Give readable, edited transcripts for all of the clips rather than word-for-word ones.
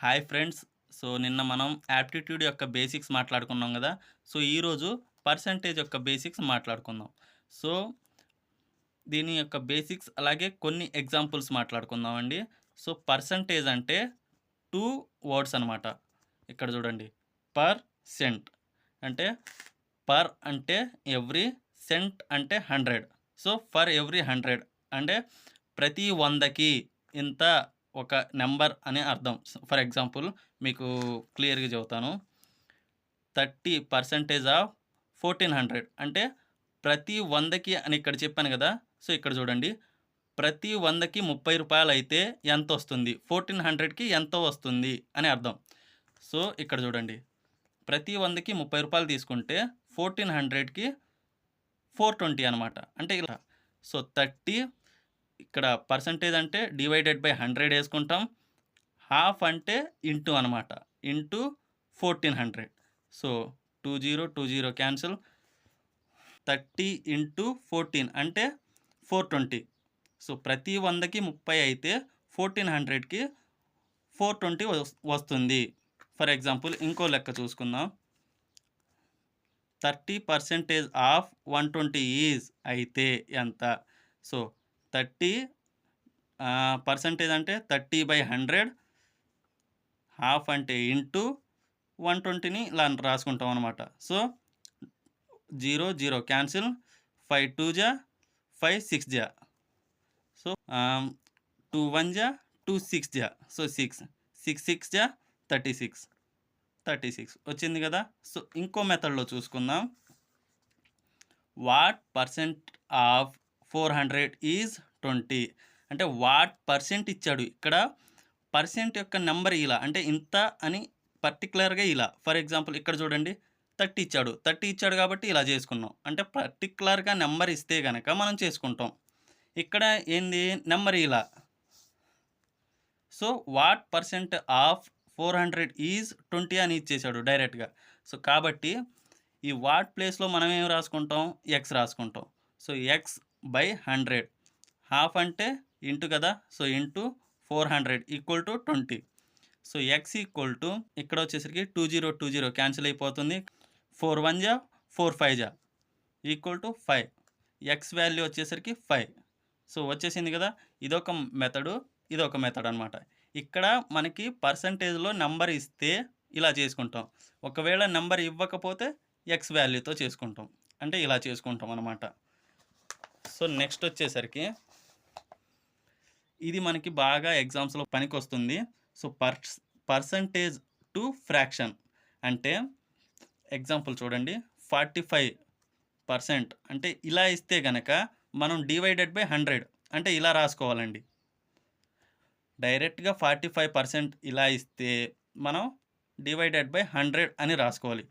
Hi friends. So, నిన్న మనం aptitude యొక్క బేసిక్స్ మాట్లాడుకున్నాం గదా! సో, ఈరోజు పర్సెంటేజ్ యొక్క బేసిక్స్ మాట్లాడుకుందాం. సో, దీని యొక్క బేసిక్స్ అలాగే కొన్ని ఎగ్జాంపుల్స్ మాట్లాడుకుందామండి. సో, పర్సెంటేజ్ అంటే 2 వర్డ్స్ అనమాట. ఇక్కడ చూడండి. పర్సెంట్ అంటే పర్ అంటే ఎవ్రీ, సెంట్ అంటే 100. సో, ఫర్ ఎవ్రీ 100 అంటే ప్రతి 100కి ఇంత ఒక నంబర్ అని అర్థం. ఫర్ ఎగ్జాంపుల్ మీకు క్లియర్‌గా చెబుతాను. 30% ఆఫ్ 1400 అంటే ప్రతి 100కి అని ఇక్కడ చెప్పాను గదా! సో, ఇక్కడ చూడండి. ప్రతి 100కి రూ. 30 అయితే ఎంతొస్తుంది? 1400కి ఎంత వస్తుంది అని అర్థం. సో, ఇక్కడ చూడండి. ప్రతి 100కి రూ. 30 తీసుకుంటే 1400కి 420 అనమాట. అంటే ఇలా. సో, 30 ఇక్కడ పర్సెంటేజ్ అంటే డివైడెడ్ బై 100 యేసుకుంటాం. హాఫ్ అంటే ఇంటూ అనమాట. ఇంటూ 1400. So, 20 cancel. 30 ఇంటూ 14 అంటే 420. సో, ప్రతి 100కి 30 అయితే 1400కి 420 వస్తుంది. ఫర్ ఎగ్జాంపుల్ ఇంకో లెక్క చూసుకుందాం. 30% ఆఫ్ 120 ఈజ్ అయితే ఎంత? సో, 30 పర్సెంటేజ్ అంటే 30/100 హాఫ్ అంటే ఇంటూ 120ని ఇలా రాసుకుంటాం అనమాట. So, 0 cancel. 5 2 జా 5 6 జా. సో, 2 1 జా 2 6 జా. సో, 6 6 6 జా 36 వచ్చింది కదా! సో, ఇంకో మెథడ్‌లో చూసుకుందాం. వాట్ పర్సెంట్ ఆఫ్ 400 ఈజ్ 20 అంటే వాట్ పర్సెంట్ ఇచ్చాడు. ఇక్కడ పర్సెంట్ యొక్క నంబర్ ఇలా అంటే ఇంత అని పర్టిక్యులర్‌గా ఇలా. ఫర్ ఎగ్జాంపుల్ ఇక్కడ చూడండి 30 ఇచ్చాడు. 30 ఇచ్చాడు కాబట్టి ఇలా చేసుకున్నాం. అంటే పర్టిక్యులర్‌గా నంబర్ ఇస్తే గనక మనం చేసుకుంటాం. ఇక్కడ ఏంది నంబర్ ఇలా. So, what percent of 400 is 20 అని ఇచ్చేసాడు డైరెక్ట్‌గా. సో, కాబట్టి ఈ వాట్ ప్లేస్‌లో మనం ఏం రాసుకుంటాం? ఎక్స్ రాసుకుంటాం. సో, x/100 హాఫ్ అంటే ఇంటూ కదా! So, into 400 equal to 20. So, x equal to ఇక్కడ వచ్చేసరికి 20 క్యాన్సిల్ అయిపోతుంది. 4 1 జా 4 5 జా ఈక్వల్ టు 5. x వాల్యూ వచ్చేసరికి 5. సో, వచ్చేసింది కదా! ఇదొక మెథడు. ఇదొక మెథడ్ అనమాట. ఇక్కడ మనకి పర్సెంటేజ్‌లో నంబర్ ఇస్తే ఇలా చేసుకుంటాం. ఒకవేళ నంబర్ ఇవ్వకపోతే ఎక్స్ వాల్యూతో చేసుకుంటాం. అంటే ఇలా చేసుకుంటాం అనమాట. సో, నెక్స్ట్ వచ్చేసరికి ఇది మనకి బాగా ఎగ్జామ్స్‌లో పనికొస్తుంది. సో, పర్సెంటేజ్ టు ఫ్రాక్షన్ అంటే ఎగ్జాంపుల్ చూడండి. 45% అంటే ఇలా ఇస్తే గనక మనం డివైడెడ్ బై 100 అంటే ఇలా రాసుకోవాలండి. డైరెక్ట్‌గా 45% ఇలా ఇస్తే మనం డివైడెడ్ బై 100 అని రాసుకోవాలి.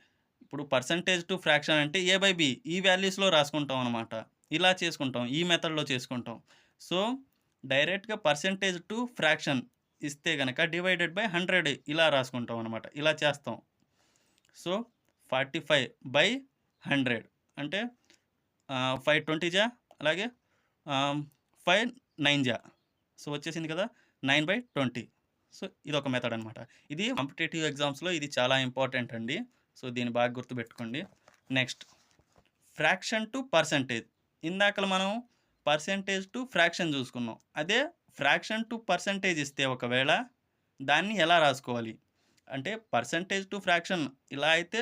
ఇప్పుడు పర్సెంటేజ్ టు ఫ్రాక్షన్ అంటే a/b ఈ వాల్యూస్‌లో రాసుకుంటాం అనమాట. ఇలా చేసుకుంటాం. ఈ మెథడ్‌లో చేసుకుంటాం. సో, డైరెక్ట్‌గా పర్సెంటేజ్ టు ఫ్రాక్షన్ ఇస్తే గనక డివైడెడ్ బై 100 ఇలా రాసుకుంటాం అనమాట. ఇలా చేస్తాం. సో, 45/100 అంటే 5 20 జా అలాగే 5 9 జా. సో, వచ్చేసింది కదా! 9/20. సో, ఇదొక మెథడ్ అనమాట. ఇది కాంపిటీటివ్ ఎగ్జామ్స్‌లో ఇది చాలా ఇంపార్టెంట్ అండి. సో, దీన్ని బాగా గుర్తుపెట్టుకోండి. Next fraction to percentage. ఇందాకల మనం పర్సెంటేజ్ టు ఫ్రాక్షన్ చూసుకున్నాం. అదే ఫ్రాక్షన్ టు పర్సెంటేజ్ ఇస్తే ఒకవేళ దాన్ని ఎలా రాసుకోవాలి? అంటే పర్సెంటేజ్ టు ఫ్రాక్షన్ ఇలా అయితే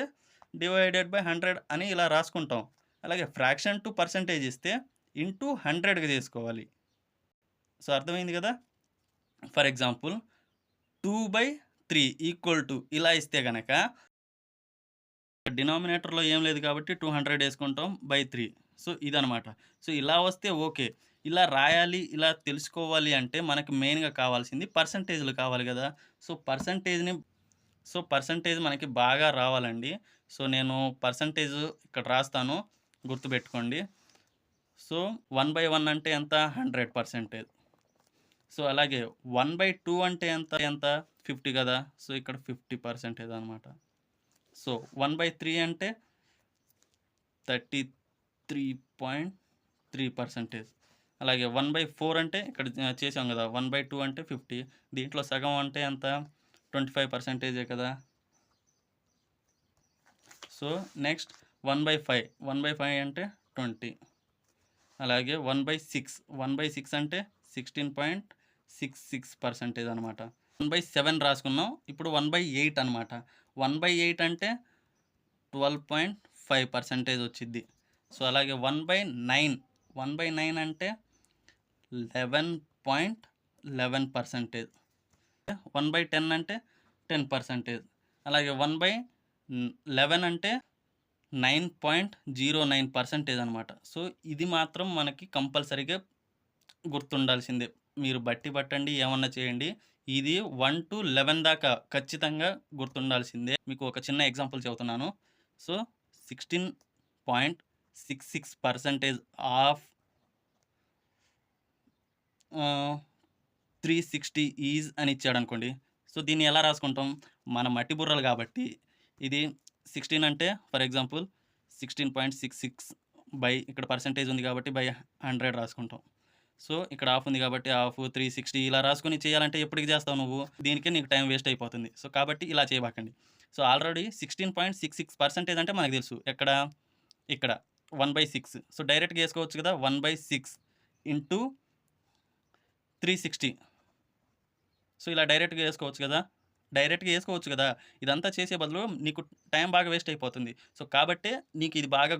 డివైడెడ్ బై 100 అని ఇలా రాసుకుంటాం. అలాగే ఫ్రాక్షన్ టు పర్సెంటేజ్ ఇస్తే ఇంటూ 100గా చేసుకోవాలి. సో, అర్థమైంది కదా! ఫర్ ఎగ్జాంపుల్ 2/3 ఈక్వల్ టు ఇలా ఇస్తే గనక డినామినేటర్‌లో ఏం లేదు కాబట్టి 200 యేసుకుంటాం బై 3. సో, ఇదనమాట. సో, ఇలా వస్తే ఓకే. ఇలా రాయాలి, ఇలా తెలుసుకోవాలి అంటే మనకు మెయిన్‌గా కావాల్సింది పర్సెంటేజ్‌లు కావాలి గదా! సో, పర్సెంటేజ్ మనకి బాగా రావాలండి. సో, నేను పర్సెంటేజ్ ఇక్కడ రాస్తాను. గుర్తుపెట్టుకోండి. సో, 1/1 అంటే ఎంత? 100%. సో, అలాగే 1/2 అంటే ఎంత? 50 కదా! సో, ఇక్కడ 50% అనమాట. సో, 1/3 అంటే 33.3%. అలాగే 1/4 అంటే ఇక్కడ చేసాం కదా! 1/2 అంటే 50. దీంట్లో సగం అంటే ఎంత? 25% కదా. సో నెక్స్ట్ 1/5 1/5 అంటే 20. అలాగే 1/6 1/6 అంటే 16.66% అనమాట. 1/7 రాసుకున్నాం. ఇప్పుడు 1/8 అనమాట. 1/8 అంటే 12.5% వచ్చిద్ది. సో అలాగే 1/9 1/9 అంటే 11.11%. 1/10 అంటే 10%. అలాగే 1/11 అంటే 9.09% అనమాట. సో ఇది మాత్రం మనకి కంపల్సరీగా గుర్తుండాల్సిందే. మీరు బట్టి పట్టండి, ఏమన్నా చేయండి. ఇది 1-11 దాకా ఖచ్చితంగా గుర్తుండాల్సిందే. మీకు ఒక చిన్న ఎగ్జాంపుల్ చెబుతున్నాను. సో 16.66% ఆఫ్ 360 ఈజ్ అని ఇచ్చాడనుకోండి. సో దీన్ని ఎలా రాసుకుంటాం? మన మట్టి బుర్రలు కాబట్టి ఇది 16 అంటే ఫర్ ఎగ్జాంపుల్ 16.66 బై ఇక్కడ పర్సెంటేజ్ ఉంది కాబట్టి బై 100 రాసుకుంటాం. సో ఇక్కడ హాఫ్ ఉంది కాబట్టి హాఫ్ 360 ఇలా రాసుకొని చేయాలంటే ఎప్పటికి చేస్తావు నువ్వు? దీనికే నీకు టైం వేస్ట్ అయిపోతుంది. సో కాబట్టి ఇలా చేయబాకండి. సో ఆల్రెడీ 16.66% అంటే మనకు తెలుసు. ఎక్కడ? ఇక్కడ 1/6. సో డైరెక్ట్‌గా వేసుకోవచ్చు కదా. 1/6 ఇంటూ 360. సో ఇలా డైరెక్ట్‌గా వేసుకోవచ్చు కదా. ఇదంతా చేసే బదులు నీకు టైం బాగా వేస్ట్ అయిపోతుంది. సో కాబట్టే నీకు ఇది బాగా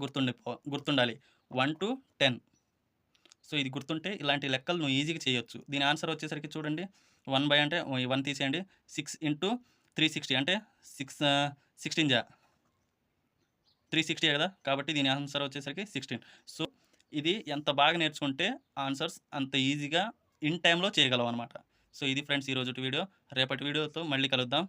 గుర్తుండాలి. 1-10. సో ఇది గుర్తుంటే ఇలాంటి లెక్కలు నువ్వు ఈజీగా చేయొచ్చు. దీని ఆన్సర్ వచ్చేసరికి చూడండి. 1 అంటే 1 తీసేయండి. 6 ఇంటూ 360 అంటే 16 360 కదా. కాబట్టి దీని ఆన్సర్ వచ్చేసరికి 16. సో ఇది ఎంత బాగా నేర్చుకుంటే ఆన్సర్స్ అంత ఈజీగా ఇన్ టైంలో చేయగలవు అనమాట. సో ఇది ఫ్రెండ్స్ ఈరోజుటి వీడియో. రేపటి వీడియోతో మళ్ళీ కలుద్దాం.